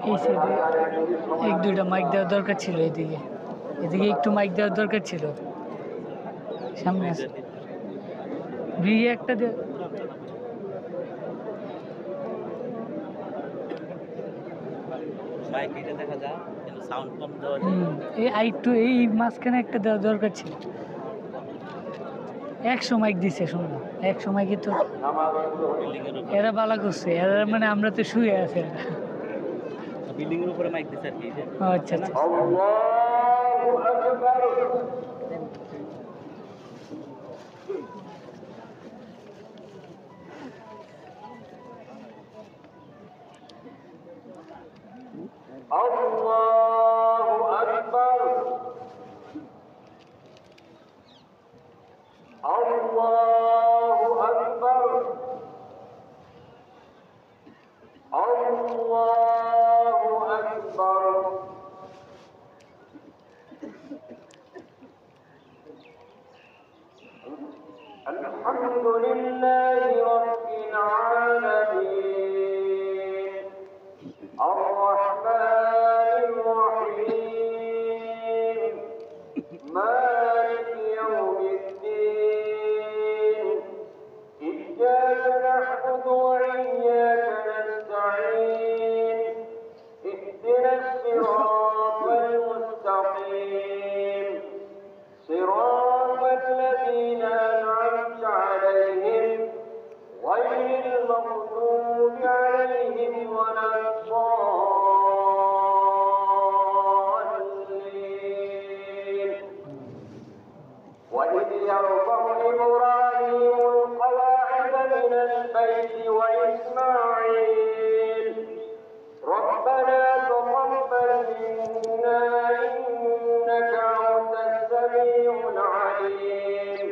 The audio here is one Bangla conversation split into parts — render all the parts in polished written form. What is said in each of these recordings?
এই সাইডে এক দুইটা মাইক দেওয়ার দরকার ছিল, এদিকে এদিকে একটু মাইক দেওয়ার দরকার ছিল। সামনে আছে ভিড়ে একটা দে। এই মাঝখানে একটা দেওয়ার দরকার ছিল। 100 মাইক দিছে শুনলাম, 100 মাইকে তো এরা বালা করছে, এরা মানে আমরা তো শুয়ে আছি বিল্ডিং এর উপরে মাইক দিছে আর কি। আচ্ছা আচ্ছা। আল্লাহু আকবার, আল্লাহু আকবার, আল্লাহু আকবার। আলহামদুলিল্লাহি রাব্বিল আলামিন, আর-রাহমানির রাহিম, মালিকি ইয়াউমিদ্দিন, ইয়্যাকা না'বুদু ওয়া ইয়্যাকা নাস্তা'ীন, ইহদিনাস সিরাতাল মুস্তাকিম, সিরাতাল লাযীনা أنعمت عليهم غير المغضوب عليهم ولا الضالين. وإذ يرفع إبراهيم القواعد من البيت وإسماعيل ربنا تقبل منا إنك أنت السميع العليم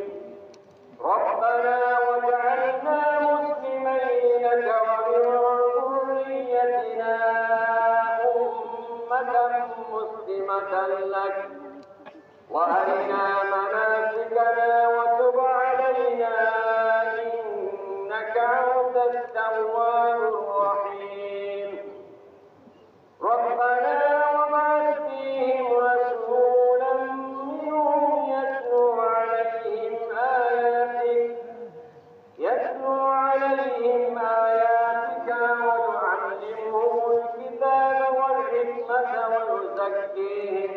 ربنا واجعلنا مسلمين لك ومن ذريتنا أمة مسلمة لك وأرنا مناسكنا وتب علينا إنك أنت التواب الرحيم ربنا وابعث فيهم رسولا منهم يتلو عليهم آياتك ويعلمهم الكتاب والحكمة ويزكيهم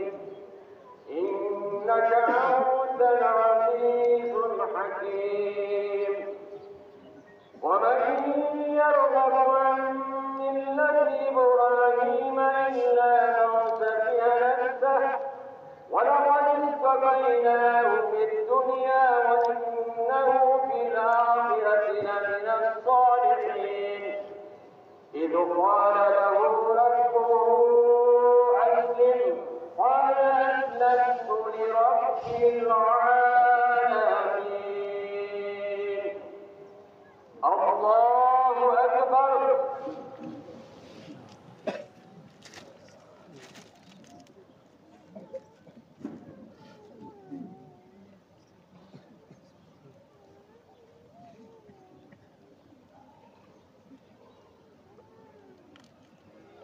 إنك أنت العزيز الحكيم ومن يرغب عن ملة إبراهيم إلا من سفه نفسه ولقد اصطفيناه في الدنيا وإنه في الآخرة لمن الصالحين إذ قال له ربه أسلم قال أسلمت لرب العالمين. الله أكبر.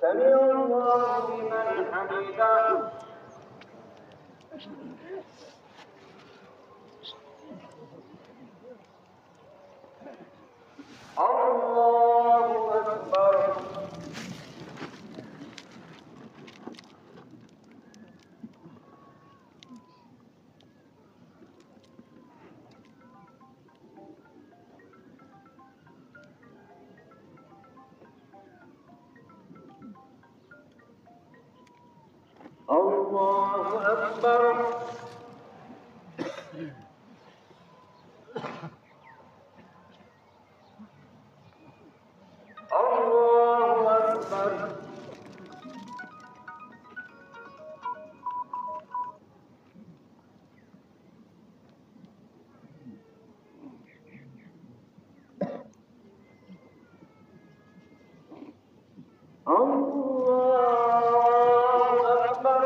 سمع الله لمن حمده. الله أكبر. الله أكبر. الله أكبر.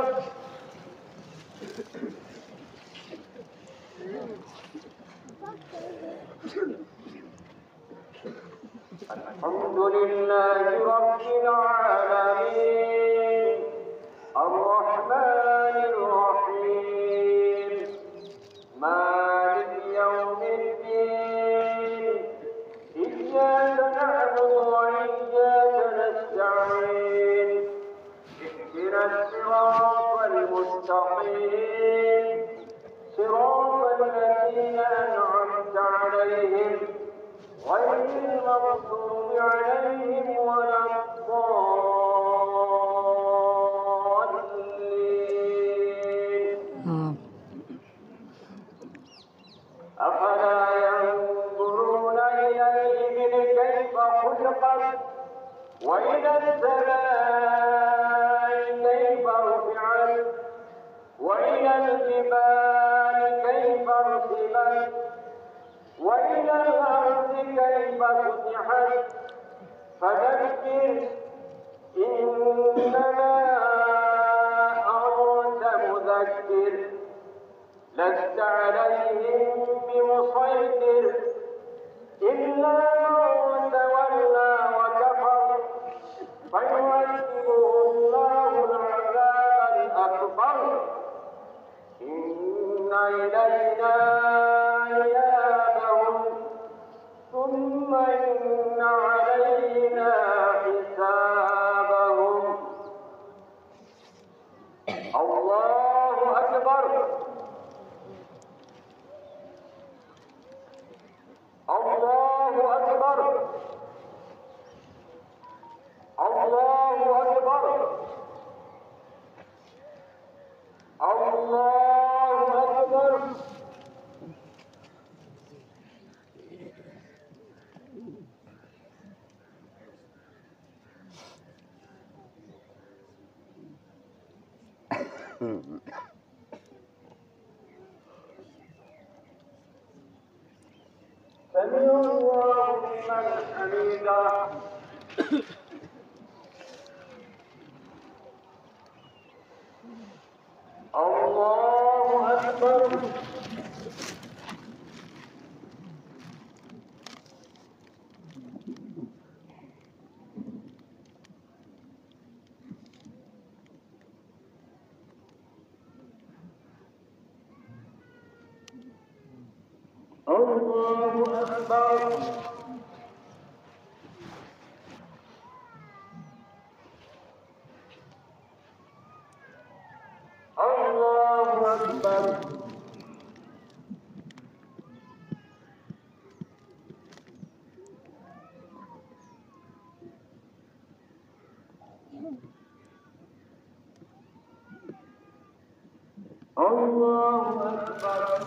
الحمد لله رب العالمين الرحمن الرحيم مالك يوم الدين إياك نعبد وإياك نستعين اهدنا الصراط المستقيم صراط الذين أنعمت عليهم غير المغضوب عليهم ولا الضالين أفلا ينظرون إلى الإبل كيف خلقت وإلى السماء كيف رفعت وإلى الجبال كيف رسمت وإلى الأرض كيف فتحت فذكر إنما أنت مذكر لست عليهم بمسيطر إلا من تولى وكفر فيعذبه الله العذاب الأكبر إن إلينا إيابهم ثم إن علينا حسابهم الله أكبر الله أكبر الله أكبر الله أكبر سمع الله لمن حمده الله أكبر الله أكبر الله أكبر الله أكبر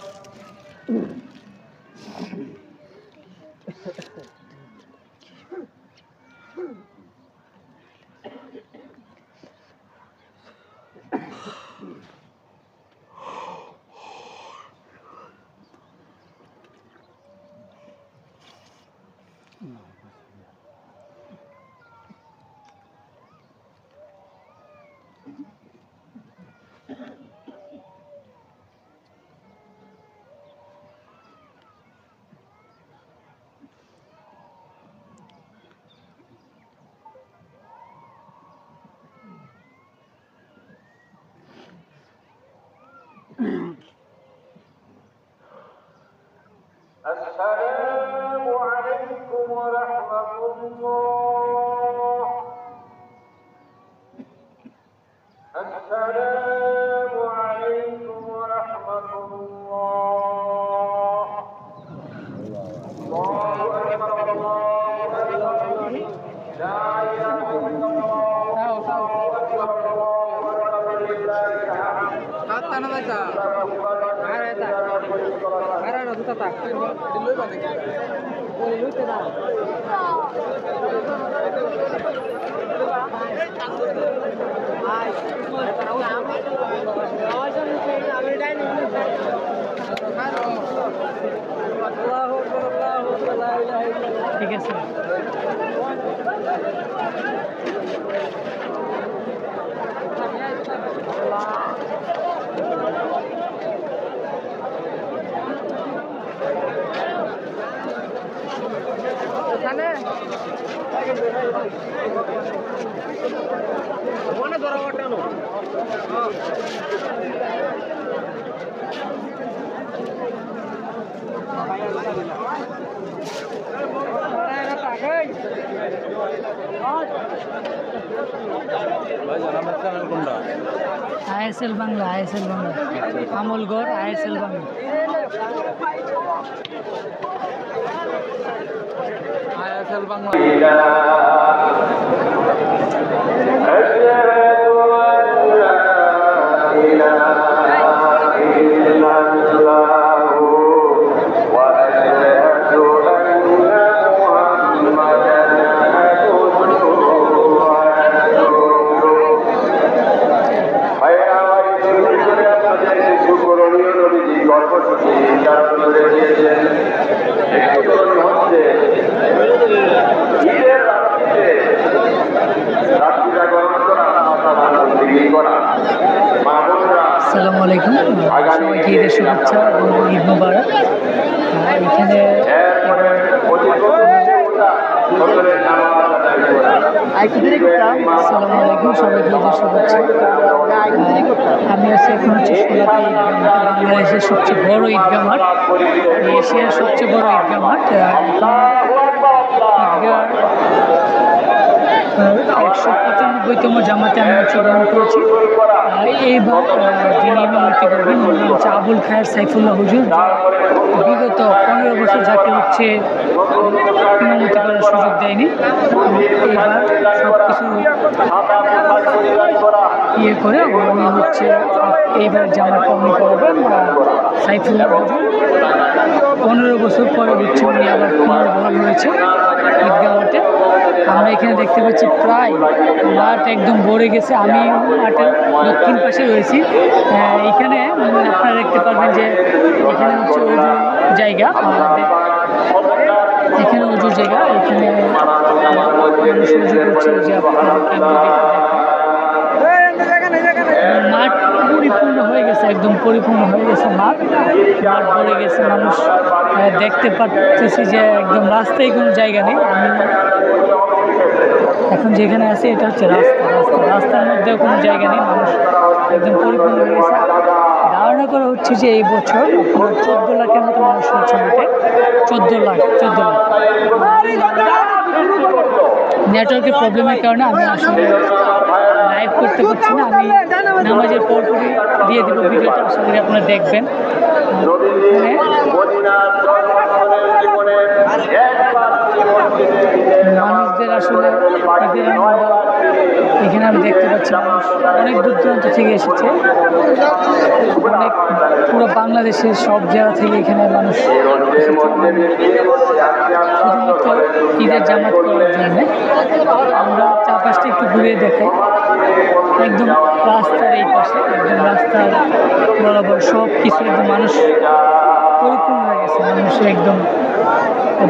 السلام عليكم ورحمة الله السلام عليكم ورحمة الله الله أكبر الله أكبر لا إله إلا الله الله أكبر الله أكبر لله ঠিক আছে এখানে আইএসএল বাংলা, আইএসএল বাংলা, আমলগড় আইএসএল বাংলা। আইএসএল বাংলা। আসসালামু আলাইকুম, সবাইকে ঈদের শুভেচ্ছা এবং ঈদ মুবারক। এখানে আসসালামু আলাইকুম, সবাইকে ঈদের শুভেচ্ছা। আমি আছি এখন হচ্ছে সোলাতে ঈদগাহ, বাংলাদেশের সবচেয়ে বড় ঈদগাহ মাঠ, এশিয়ার সবচেয়ে বড় ঈদগাহ মাঠ। ঈদগাহ 195তম জামাতে আমি অংশগ্রহণ করেছি। এইবার যিনি ইমামতি করবেন উনি হচ্ছে আবুল খায়ের সাইফুল্লাহ হুজুর। বিগত 15 বছর যাকে হচ্ছে ইমামতি করার সুযোগ দেয়নি, এইবার সব কিছু ইয়ে করে উনি হচ্ছে এইবার জামাটা উনি করবেন সাইফুল্লাহ হুজুর। 15 বছর পরে হচ্ছে উনি আবার পুনর্বহাল হয়েছে ঈদগাহ মাঠে। আমরা এখানে দেখতে পাচ্ছি প্রায় মাঠ একদম ভরে গেছে। আমি মাঠের দক্ষিণ পাশে রয়েছি। এখানে আপনারা দেখতে পারবেন যে এখানে হচ্ছে উজুর জায়গা, এখানে উজুর জায়গা, এখানে মানুষ উজু করছে যে আপনাদেরকে মাঠ পরিপূর্ণ হয়ে গেছে, একদম পরিপূর্ণ হয়ে গেছে মাঠ ভরে গেছে। মানুষ দেখতে পাচ্ছি যে একদম রাস্তায় কোনো জায়গা নেই। আমি এখন যেখানে আছি এটা হচ্ছে রাস্তার মধ্যেও কোনো জায়গা নেই, মানুষ একদম পরিপূর্ণ হয়ে গেছে। ধারণা করা হচ্ছে যে এই বছর 14 লাখের মতো মানুষ হচ্ছে মাঠে। 14 লাখ। নেটওয়ার্কের প্রবলেমের কারণে আমি আসলে লাইভ করতে পারছি না। আমি নামাজের পরপরই দিয়ে দেবো ভিডিওটা, আশা করি আপনারা দেখবেন। মানুষদের আসলে এখানে আমি দেখতে পাচ্ছি মানুষ অনেক দূর দূরান্ত থেকে এসেছে, অনেক পুরো বাংলাদেশের সব জায়গা থেকে এখানে মানুষ শুধুমাত্র ঈদের জামাত করার জন্য। আমরা চারপাশটা একটু ঘুরিয়ে দেখাই। একদম রাস্তার এই পাশে, একদম রাস্তার বরাবর সব কিছু একদম মানুষ পরিপূর্ণ হয়ে গেছে। মানুষ একদম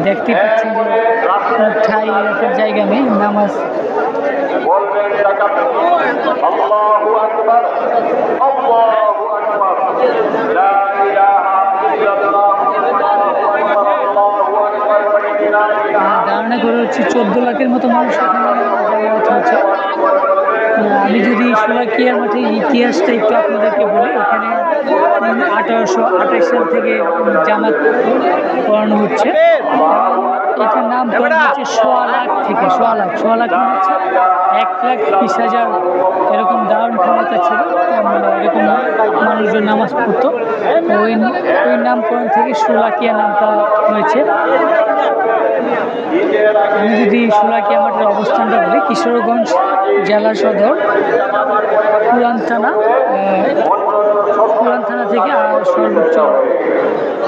দেখতে পাচ্ছেন যে ঠাই রাখার জায়গা নেই। নামাজ ধারণা করে হচ্ছে 14 লাখের মতো মানুষ এখানে জমায়েত হয়েছে। আমি যদি শোলাকিয়া মাঠের ইতিহাসটা একটু আপনাদেরকে বলি, এখানে 1828 সাল থেকে জামাত পড়ানো হচ্ছে। এটার নাম পড়ানো হচ্ছে 1.25 লাখ থেকে 1.25 লাখ মানে হচ্ছে 1,20,000 এরকম দারুণ ক্ষমতা ছিল। মানে এরকম মানুষজন নামাজ পড়তো, ওই নামকরণ থেকে শোলাকিয়া নামটা হয়েছে। আমি যদি শোলাকিয়া মাঠের অবস্থানটা বলি, কিশোরগঞ্জ জেলা সদর পুরান থানা থেকে সর্বোচ্চ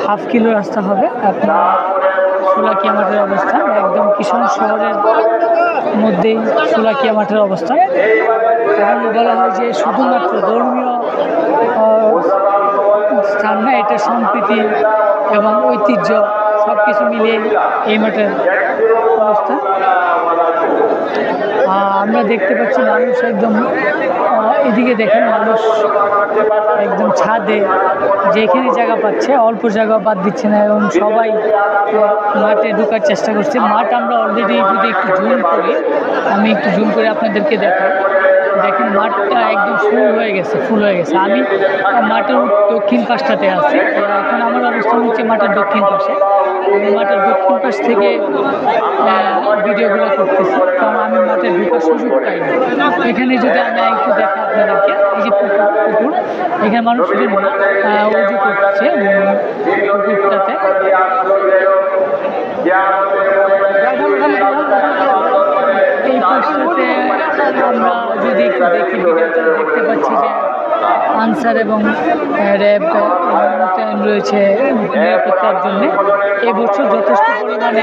½ কিলো রাস্তা হবে আপনার শোলাকিয়া মাঠের অবস্থান। একদম কিশোরগঞ্জ শহরের মধ্যেই শোলাকিয়া মাঠের অবস্থান। কারণ বলা হয় যে শুধুমাত্র ধর্মীয় স্থান না, এটা সম্প্রীতি এবং ঐতিহ্য সব কিছু মিলিয়ে এই মাঠের অবস্থান। আমরা দেখতে পাচ্ছি মানুষ একদম এদিকে দেখেন, মানুষ একদম ছাদে যেখানে জায়গা পাচ্ছে, অল্প জায়গা বাদ দিচ্ছে না এবং সবাই মাঠে ঢোকার চেষ্টা করছে। মাঠ আমরা অলরেডি যদি একটু জুম করি, আমি একটু জুম করে আপনাদেরকে দেখাই। দেখেন মাঠটা একদম ফুল হয়ে গেছে। আমি মাঠের দক্ষিণ পাশটাতে আছি। এখন আমার অবস্থান হচ্ছে মাঠের দক্ষিণ পাশে। আমি মাঠের দক্ষিণ পাশ থেকে ভিডিওগুলো করতেছি, কারণ আমি মাঠে ঢোকার সুযোগ পাইনি। এখানে যদি আমি একটু দেখা আপনাদেরকে, এই যে পুকুর, এখানে মানুষ শুধু উজু করছে পুকুরটাতে। এই পাশটাতে আমরা যদি একটু দেখি ভিডিওতে দেখতে পাচ্ছি যে আনসার এবং র্যাব মোতায়েন রয়েছে নিরাপত্তার জন্য। এবছর যথেষ্ট পরিমাণে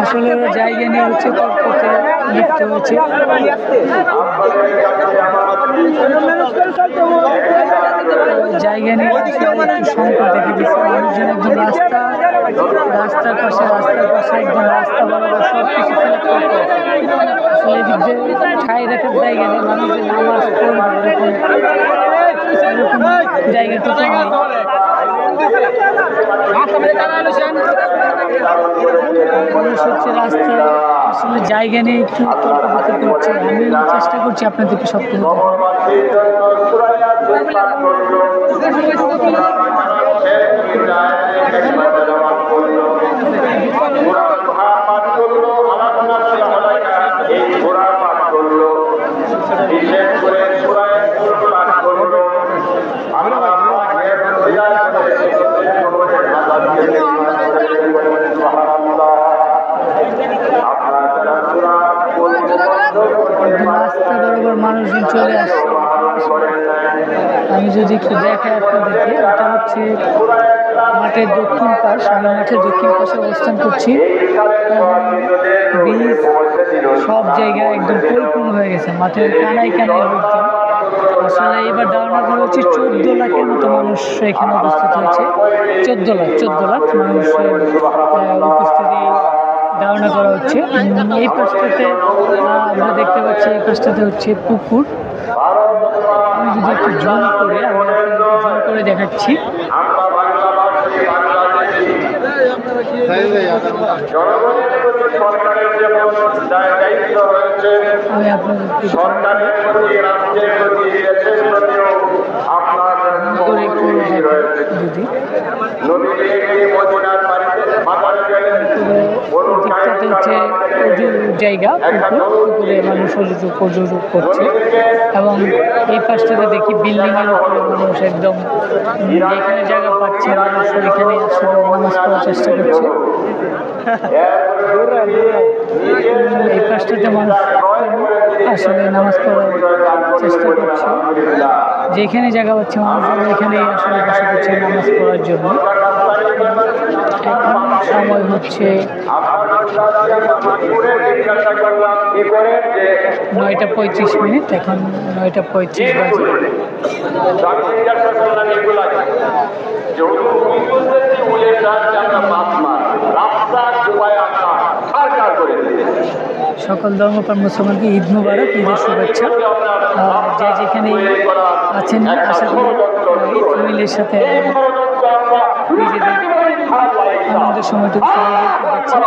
আসলে জায়গা নিয়ে হচ্ছে তর্কতে লিপ্ত হয়েছে। জায়গা নিয়ে একটু সংকট দেখে দিচ্ছে। মানুষজন একদম রাস্তার পাশে একদম রাস্তা বরাবর সব কিছু ফিল করতে আসলে এদিক দিয়ে ঠাই রাখার জায়গা নেই, মানুষের নামাজ পড়বে এরকম জায়গাটুকু নেই। মানুষ হচ্ছে রাস্তায় আসলে জায়গা নিয়ে একটু তর্ক বিতর্ক করছে। আমি চেষ্টা করছি আপনাদেরকে সব কিছু রাস্তা বরাবর মানুষজন চলে আসছে। আমি যদি একটু দেখাই আপনাদেরকে, এটা হচ্ছে মাঠের দক্ষিণ পাশ। আমি মাঠের দক্ষিণ পাশে অবস্থান করছি। ব্রিজ সব জায়গায় একদম পরিপূর্ণ হয়ে গেছে, মাঠের কানায় লোকজন। আসলে এবার ধারণা করা হচ্ছে 14 লাখের মতো মানুষ এখানে উপস্থিত হয়েছে। 14 লাখ মানুষের উপস্থিতি ধারণা করা হচ্ছে। এই পাশটাতে আমরা দেখতে পাচ্ছি, এই পাশটাতে হচ্ছে পুকুর। আমি যদি একটু জুম করে দেখাচ্ছি। আমি আপনাদেরকে দিকটাতে হচ্ছে অজু জায়গা, পুকুরে মানুষ অজু করছে। এবং এই পাশটাতে দেখি বিল্ডিংয়ের উপরে মানুষ একদম যেখানে জায়গা পাচ্ছে মানুষ ওইখানে আসলে নামাজ পড়ার চেষ্টা করছে। এই পাশটাতে মানুষ আসলে নামাজ পড়ার চেষ্টা করছে, যেখানে জায়গা পাচ্ছে মানুষজন এখানে আসলে বসে করছে নামাজ পড়ার জন্য। এখন সময় হচ্ছে 9:35। এখন 9:35 বাজে। সকল ধর্মপ্রাণ মুসলমানকে ঈদ মুবারক, ঈদের শুভেচ্ছা। যে যেখানে আছেন আশা করি ফ্যামিলির সাথে নিজেদের আনন্দের সময়টুকু দিচ্ছেন।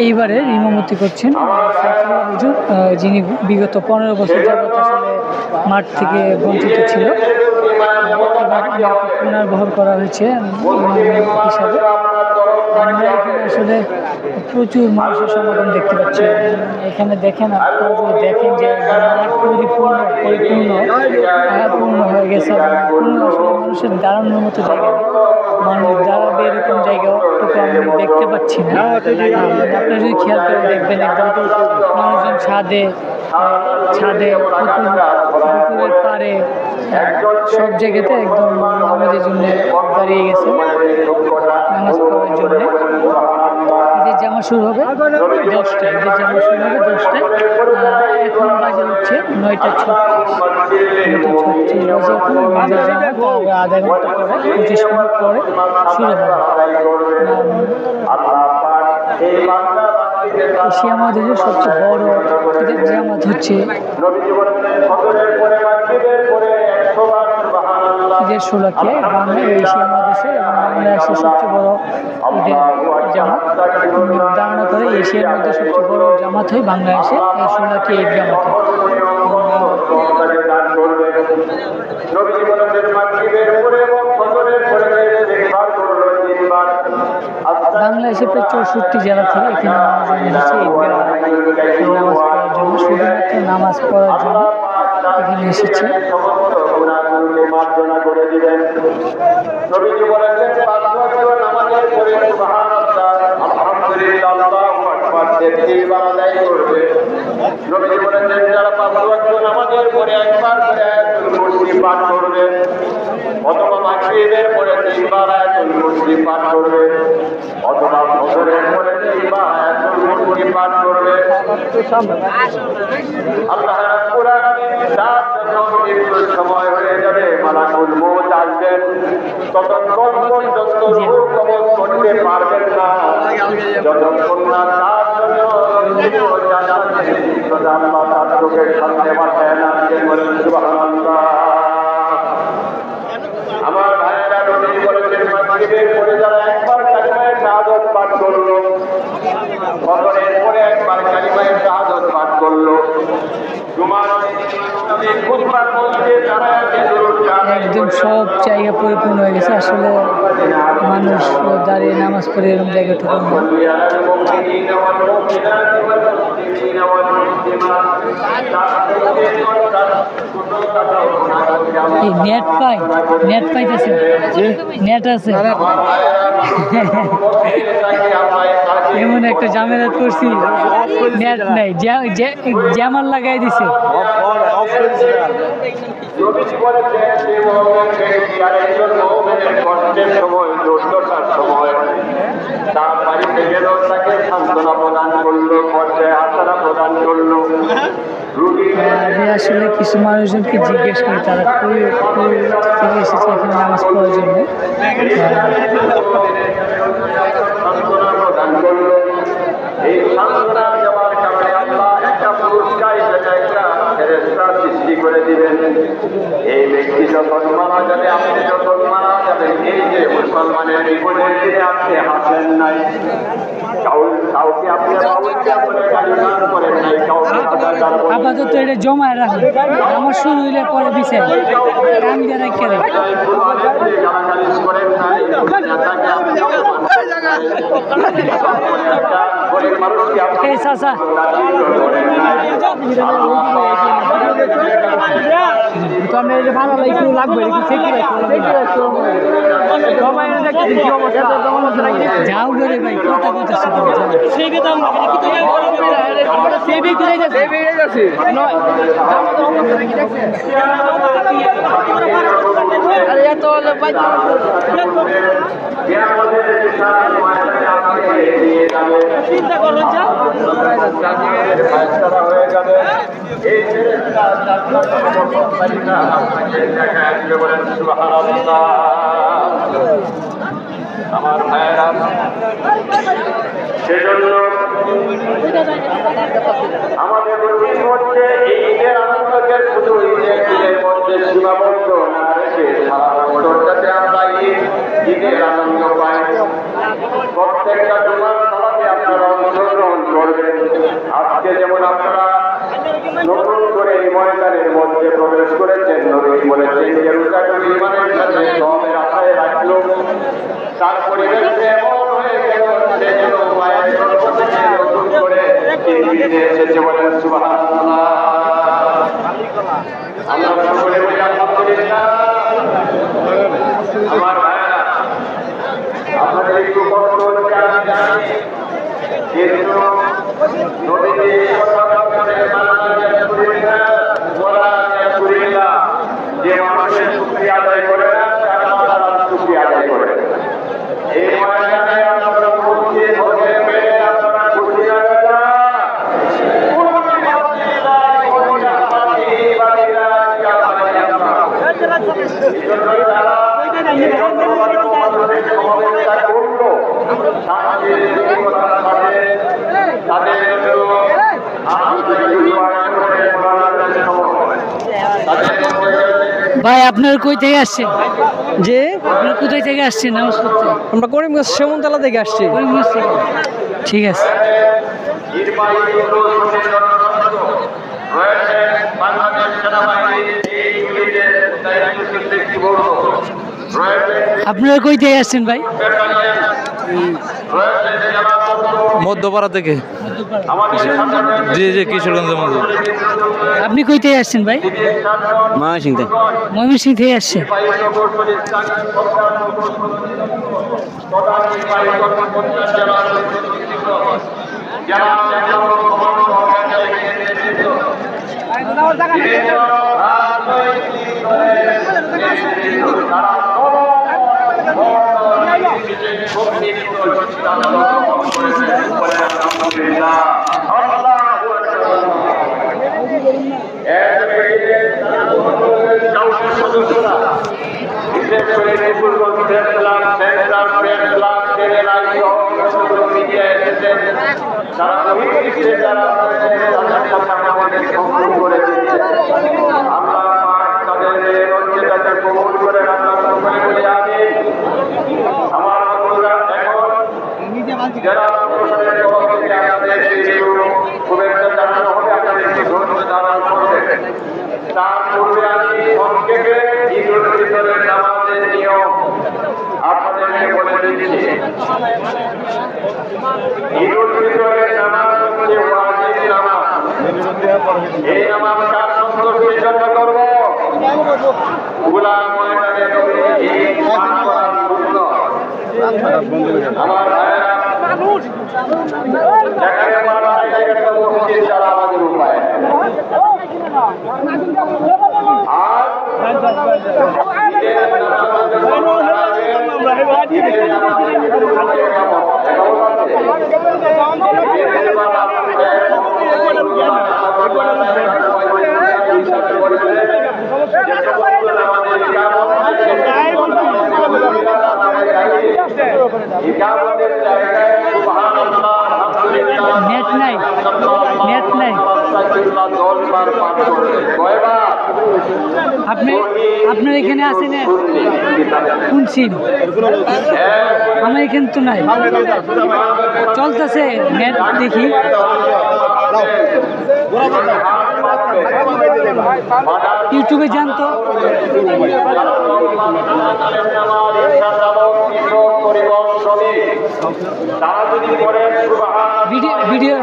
এইবারে ইমামতি করছেন সাইফুল্লাহ হুজুর, যিনি বিগত 15 বছর যাবত আসলে মাঠ থেকে বঞ্চিত ছিল। পুনর্বহাল করা হয়েছে হিসাবে। আমরা এখানে আসলে প্রচুর মানুষের সমাগম দেখতে পাচ্ছি। এখানে দেখেন, আপনারা যদি দেখেন যে মাঠ পূর্ণ হয়ে গেছে। আসলে মানুষের দাঁড়ানোর মতো জায়গা, মানুষ দাঁড়াবে এরকম জায়গাটুকু আমি দেখতে পাচ্ছি না। আপনারা যদি খেয়াল করে দেখবেন, একদম মানুষজন ছাদে পুকুরের পাড়ে সব জায়গাতে একদম আমাদের জন্য দাঁড়িয়ে গেছে নামাজ পড়ার জন্য। শুরু হবে 10টায়, ঈদের জামা শুরু হবে 10টায়। এখন বাজে হচ্ছে 9টা 36 বাজে এখন ঈদের জামা, তবে আধা ঘন্টা পরে 25 মিনিট পরে শুরু হবে। এশিয়া মহাদেশের সবচেয়ে বড় ঈদের জামাত হচ্ছে ঈদের শোলাকিয়ায় এশিয়া মহাদেশে এবং বাংলাদেশের সবচেয়ে বড় ঈদের জামাত। ধারণা করে এশিয়ার মধ্যে সবচেয়ে বড় জামাত হয় বাংলাদেশে এই শোলাকিয়া ঈদ জামাত। বাংলাদেশে প্রায় 64 জেলা থেকে এখানে মানুষজন এসেছে নামাজ পড়ার জন্য, শুধুমাত্র নামাজ পড়ার জন্য এখানে এসেছে। অথবা মাগরিবের পরে 3বার আয়াতুল কুরসি পাঠ করবে, অথবা ফজরের পরে 3বার আয়াতুল কুরসি পাঠ করবে। আল্লাহ রাব্বুল আলামিন তার জন্য মৃত্যুর সময় হয়ে যাবে, মালাকুল মউত আসবেন, ততক্ষণ পর্যন্ত রূহ কবজ করতে পারবেন না যতক্ষণ না তার জন্য আল্লাহ তার চোখের সামনে বাঁচায় না বলেন সুবহানাল্লাহ। আমার ভাইয়েরা নবী বলেছেন মাগরিবের পরে যারা একবার কালিমায়ে শাহাদাত পাঠ করলো, ফজরের পরে একবার কালিমায়ে শাহাদাত পাঠ করলো, জুমার দিন খুতবার মধ্যে যারা একদম সব জায়গা পরিপূর্ণ হয়ে গেছে। আসলে মানুষ দাঁড়িয়ে নামাজ পড়ে এরকম জায়গা ঠুকুন না। এই নেট পাইতেছে, নেট আছে। এমন একটা ঝামেলা করছি, নেট নাই, জ্যামার লাগাই দিছে। তার বাড়িতে গেল, তাকে সান্ত্বনা প্রদান করলো, পর্যায়ে আশারা প্রদান করলো। আমি আসলে কিছু মানুষজনকে জিজ্ঞেস করি তারা কই থেকে এসেছে এখানে নামাজ পড়ার জন্য। সান্ত্বনা প্রদান করলো। এই সান্ত্বনা দেওয়ার কারণে আল্লাহ একটা পুরস্কার হিসেবে একটা ফেরেশতা সৃষ্টি করে দিবেন। এই ব্যক্তি যখন মারা যাবে, আপনি যখন মারা যাবেন, এই যে মুসলমানের জীবনের দিনে আপনি হাসেন নাই, কাউকে আপনি করেন নাই, আপাতত এটা জমায় রাখুন, আমার শুরু হইলে পরে বিষয় কান দিয়ে রাখতে এই চাচা ভালো লাগবে যাও করে ভাই কথা বলতেছে চিন্তা করবেন হয়ে যাবে। এই আমার ভাইয়েরা, সেজন্য আমাদের উচিত হচ্ছে এই ঈদের আনন্দকে শুধু ঈদের মধ্যে সীমাবদ্ধ না রেখে সারা বছর যাতে আমরা ঈদের আনন্দ পাই। প্রত্যেকটা জুমার সালাতে আপনারা অংশগ্রহণ করবেন। আজকে যেমন আপনারা নতুন করে এই ময়দানের মধ্যে প্রবেশ করেছেন, নবী বলেছেন জেরুজালেম ঈমানের সাথে সওয়াবের আশায় রাখলো, তার পরিবেশে এমন হয়ে গেল সেজন্য মায়ের গর্ভ থেকে নতুন করে পৃথিবীতে এসেছে। বলেন সুবহানাল্লাহ। আমরা সকলে বলি আলহামদুলিল্লাহ। আমার ভাইয়েরা, আপনাদের একটু কষ্ট হচ্ছে আমি জানি, কিন্তু নবীজি যে মানুষের শুকরিয়া আদায় করে না, তারা আল্লাহর শুকরিয়া আদায় করে। এই ময়দানে আপনারা উপস্থিত হতে পেরে আপনারা শান্তির জীবনধারা পাবে, তাদের জন্য আন্তরিক দোয়া করে মোনাজাতের সময় তাদের ভাই আপনার কই থেকে আসছেন? যে আপনার কোথায় থেকে আসছেন নামাজ পড়তে? আমরা করিমগঞ্জ সেমনতলা থেকে আসছি। করিমগঞ্জ থেকে। ঠিক আছে। নির্বাহী প্রশাসনের জন্য রয়েছে বাংলাদেশ সেনাবাহিনীর এই ইউনিটের দায়িত্বশীল ব্যক্তিবর্গ, রয়েছে আপনারা কই থেকে আসছেন ভাই? রয়েছে জেলা মধ্যপাড়া থেকে। আমাদের জি জি কিশোরগঞ্জের মধ্যে। আপনি কই থেকে আসছেন ভাই? ময়মনসিংহ থেকে। ময়মনসিংহ থেকে আসছেন। যারা প্রশাসনের তরফ থেকে আপনাদের শুভেচ্ছা জানানো হবে, আপনাদের ধন্যবাদ জানানো হবে। তার পূর্বে আমি সংক্ষেপে ঈদ উল ফিতরের নামাজের নিয়ম আপনাদেরকে বলে দিচ্ছি। ঈদ উল ফিতরের নামাজ হচ্ছে ওয়াজিব নামাজ। এই নামাজ কার সন্তুষ্টির জন্য করব? গোলাম ময়দানে নবীর ঈদ পালন করার সুন্নাত। আমার ভাইয়েরা, যেখানে মারা সেখানে মসজিদ ছাড়া আমাদের উপায়। আর নেট নাই, নেট নাই। আপনি আপনার এখানে আছে নেট? কোন সিম? আমার এখানে তো নাই। চলতেছে নেট, দেখি। ইউটিউবে যান তো। ভিডিও ভিডিও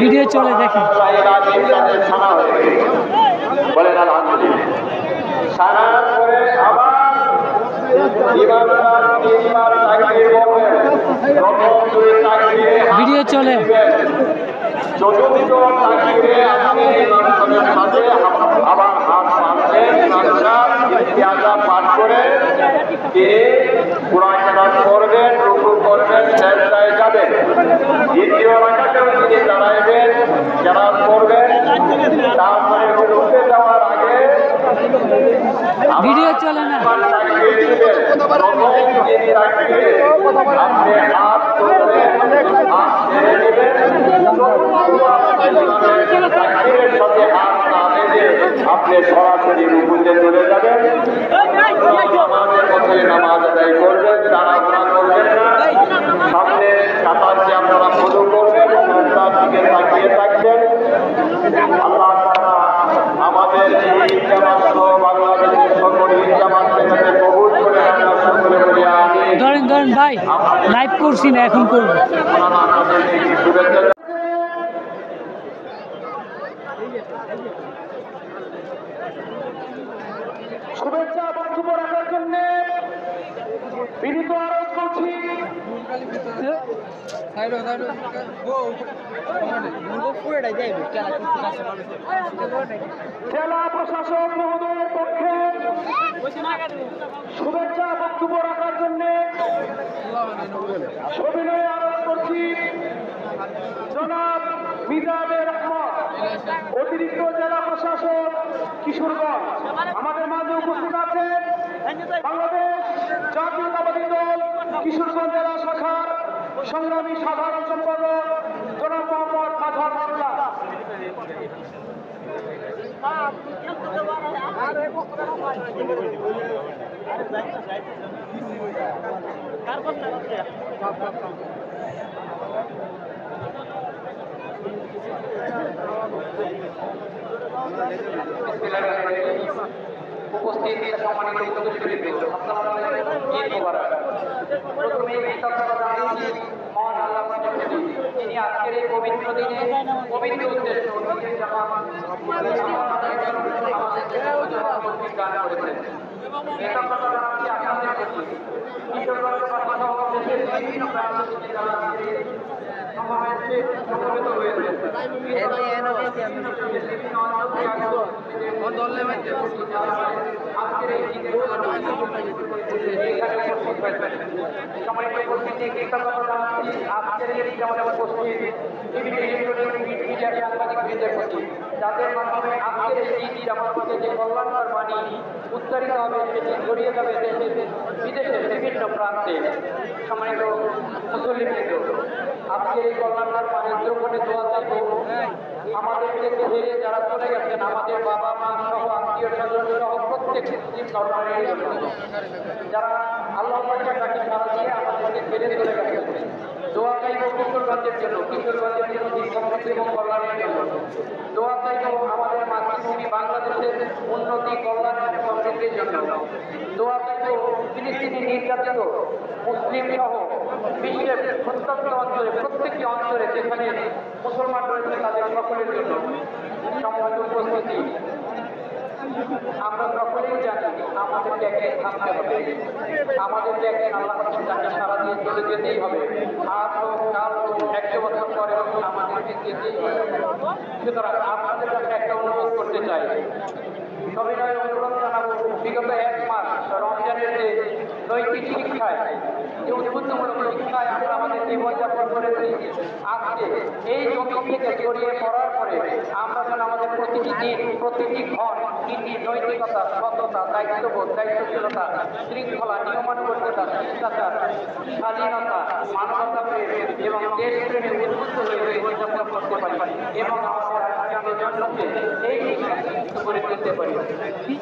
ভিডিও চলে, দেখেন। বলেন আলহামদুলিল্লাহ। সারার পরে আবার ভিডিও চলে। চতুর্থ তাকবীরে আপনি ইমামের সাথে আবার হাত বাঁধবেন, ইতিহাসা পাঠ করে তিনি কুরআন তেলাওয়াত করবেন, রুকু করবেন, সিজদায় যাবেন। দ্বিতীয় রাকাতেও তিনি দাঁড়াইবেন, কেরাত করবেন। তারপরে রুকুতে যাওয়ার আগে ভিডিও চলে না। আপনি হাত তুলবেন, হাত ছেড়ে দেবেন, তাকবীরের সাথে হাত না বেঁধে আপনি সরাসরি রুকুতে চলে যাবেন। আমাদের মধ্যে নামাজ আদায় করবেন, তাড়াহুড়া করবেন না। সামনে কাতারকে আপনারা ফলো করবেন, তার দিকে তাকিয়ে থাকবেন। আল্লাহ তাআলা আমাদের এই জামাত বাংলাদেশের সকল জামাতকে যাতে কবুল করে আমরা সকলে বলি আমিন। ধরেন ধরেন ভাই, লাইভ করছি না, এখন করবো। শুভেচ্ছা। শুভেচ্ছা বক্তব্য রাখার জন্য বিনীত অনুরোধ করছি জেলা প্রশাসক মহোদয়ের পক্ষে শুভেচ্ছা বক্তব্য রাখার জন্য সবিনয় অনুরোধ করছি জনাব মিজানুর রহমান, অতিরিক্ত জেলা প্রশাসক কিশোরগঞ্জ। আমাদের মাঝে উপস্থিত আছেন বাংলাদেশ জাতীয়তাবাদী দল কিশোরগঞ্জ জেলা শাখার সংগ্রামী সাধারণ সম্পাদক জনাব মোহাম্মদ আজহার মোল্লা। উপস্থিত সম্মানিত উপস্থিত আসসালামু আলাইকুম, ঈদ মোবারক। প্রথমে কৃতজ্ঞতা জানাচ্ছি মহান আল্লাহ পাকের প্রতি, যিনি আজকের এই পবিত্র দিনে পবিত্র উদ্দেশ্য নিজের জামাত আমাদের তৌফিক দান করেছেন। কৃতজ্ঞতা জানাচ্ছি আপনাদের প্রতি। কিশোরগঞ্জ সহ দেশের বিভিন্ন প্রান্ত থেকে যারা সমাবেশে সমবেত হয়েছে, আজকের এই সম্মানিত উপস্থিতি কৃতজ্ঞতা জানাচ্ছি আজকের এই আমাদের উপস্থিত বিভিন্ন ইলেকট্রনিক মিডিয়া সাংবাদিকদের প্রতি, যাদের মাধ্যমে আজকের এই জামাতে যে কল্যাণকর বাণী উচ্চারিত হবে সেটি ছড়িয়ে যাবে দেশের বিদেশের বিভিন্ন প্রান্তে। সম্মানিত মুসল্লিবৃন্দ, আজকের এই কল্যাণকর বাণীর জন্য দোয়া চাইব আমাদেরকে ছেড়ে যারা চলে গেছেন, আমাদের বাবা মা সহ আত্মীয় স্বজন সহ প্রত্যেক মুসলিম ধর্মের জন্য, যারা আল্লাহ পাকের ডাকে সাড়া দিয়ে আমাদেরকে ছেড়ে চলে গেছেন। দোয়া চাইব কিশোরগঞ্জের জন্য, কিশোরগঞ্জের জন্য সমৃদ্ধি এবং কল্যাণের জন্য। দোয়া চাইব আমাদের মাতৃভূমি বাংলাদেশের উন্নতি, কল্যাণ এবং সমৃদ্ধির জন্য। দোয়া চাইব ফিলিস্তিনি নির্যাতিত মুসলিম সহ বিশ্বের প্রত্যন্ত অঞ্চলে, প্রত্যেকটি অঞ্চলে যেখানে মুসলমান রয়েছে তাদের সকলের জন্য। সম্মানিত উপস্থিতি, আমরা সকলেই জানি আমাদেরকে একদিন থামতে হবে, আমাদেরকে একদিন আল্লাহ তাকে সারা দিয়ে চলে যেতেই হবে। আজ হোক, কাল হোক, 100 বছর পরে হোক, আমাদেরকে যেতেই হবে। সুতরাং আপনাদের কাছে একটা অনুরোধ করতে চাই, সবিনয় অনুরোধ জানাবো, বিগত 1 মাস রমজানের যে নৈতিক শিক্ষায়, যে উদ্বুদ্ধমূলক শিক্ষায় আমরা আমাদের জীবনযাপন করেছি, আজকে এই জমি থেকে জড়িয়ে পড়ার পরে আমরা যেন আমাদের প্রতিটি দিন, প্রতিটি ঘর নীতি, নৈতিকতা, সততা, দায়িত্ববোধ, দায়িত্বশীলতা, শৃঙ্খলা, নিয়মানুবর্তিতা, শিষ্টাচার, স্বাধীনতা, মানবতা প্রেম এবং দেশপ্রেমে উদ্বুদ্ধ হয়ে জীবনযাপন করতে পারি এবং আমাদের আগামী জন্মকে এই শিক্ষা করে তুলতে পারি।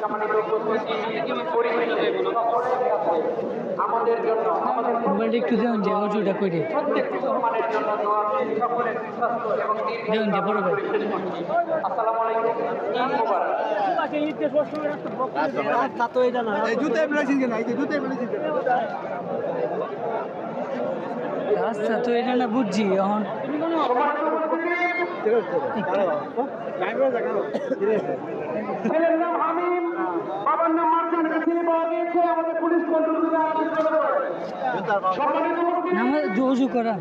সম্মানিত উপস্থিতি, পরিবেশে সকলের কাছে আমাদের জন্য, আমাদের মোবাইলটা একটু দেন যে ওটা করে প্রত্যেক মুসলমানের জন্য দোয়া, সকলের সুস্বাস্থ্য এবং দেন যে বড় ভাই। আসসালামু আলাইকুম, ঈদ মোবারক। আচ্ছা, তো এটা না বুঝছি এখন ছেলের নাম হামিম, বাবার নাম মার্চেন্ট, ছেলে পাওয়া গিয়েছে আমাদের পুলিশ কন্ট্রোল থেকে। সম্মানিত নামাজ জোজু করা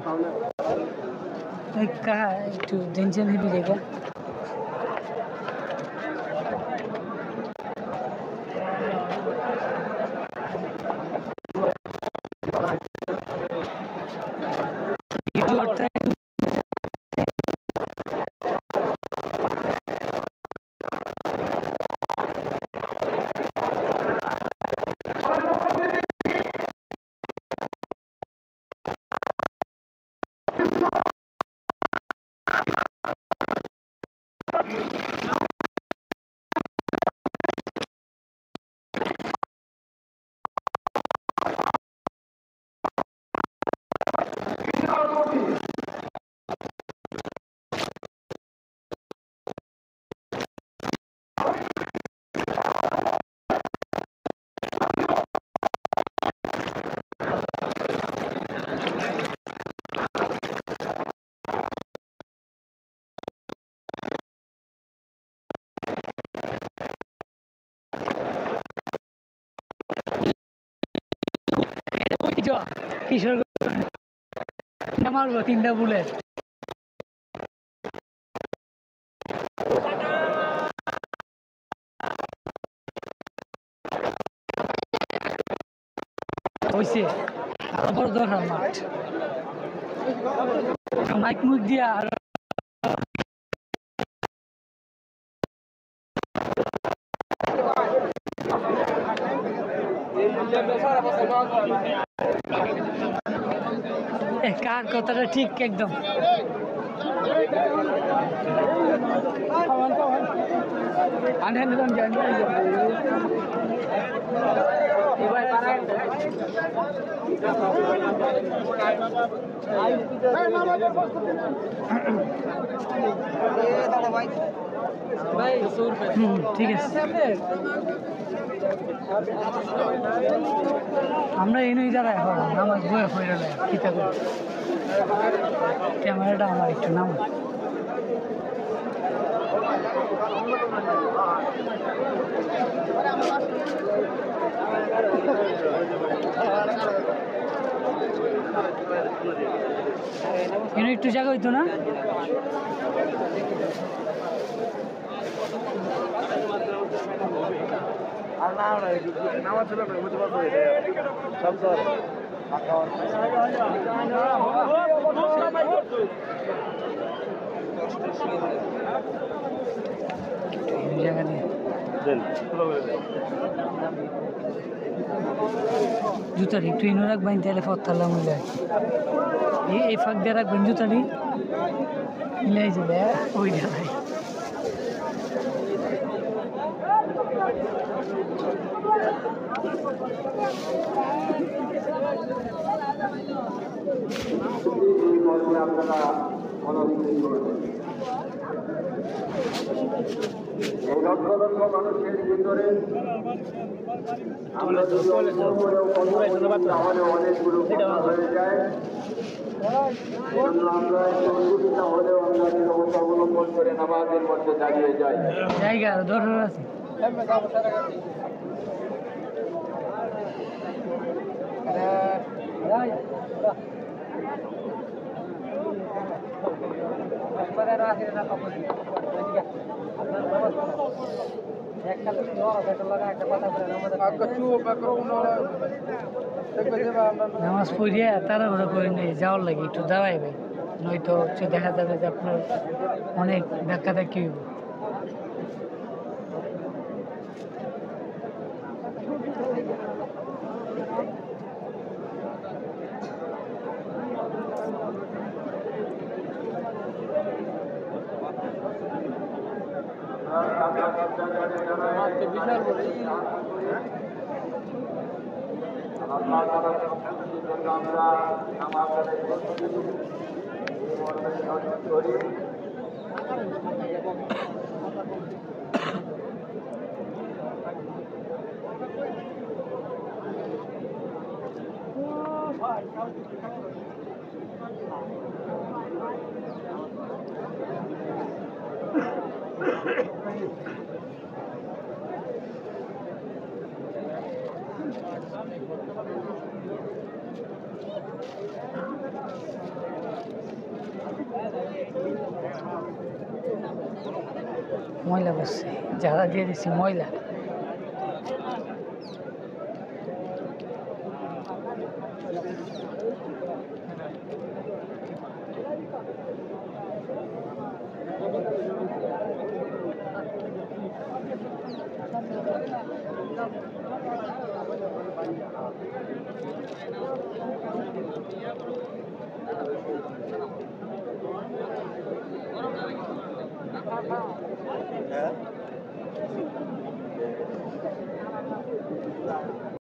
একটু টেনশন হেবি রেখা কিশোর মারবো 3টা বুলেট। হয়েছে বড় দরকার মাঠ, মাইক মুখ দিয়া আর কার কথাটা ঠিক একদম। ঠিক আছে, আমরা এনেই দাঁড়ায় নামাজ বয়ে ফিরে খিতা করে। ক্যামেরাটা আমার একটু নাম এনে একটু জায়গা হইতো না। জায়গা দিয়ে জুতারি একটু এনে রাখবেন, তাহলে ফতাল্লা মনে যায় এই ফাঁক দিয়ে রাখবেন জুতারি মিলাই যাবে ওই জায়গায়। আপনারা এই লক্ষ লক্ষ মানুষের ভিতরে আমরা তাহলে অনেকগুলো কথা হয়ে যায়। আমরা সুবিধা হলেও আমরা নিরবতা অবলম্বন করে নামাজের মধ্যে দাঁড়িয়ে যাই। জায়গা দরকার আছে। নামাজ পড়িয়া তাড়াহুড়া করে নিয়ে যাওয়ার লাগে একটু দাঁড়াইবে, নয়তো হচ্ছে দেখা যাবে যে আপনার অনেক ধাক্কা ধাক্কি হইব। আমরা আমাদের করি। ময়লা বসছে, যারা দিয়ে দিচ্ছি ময়লা। হ্যাঁ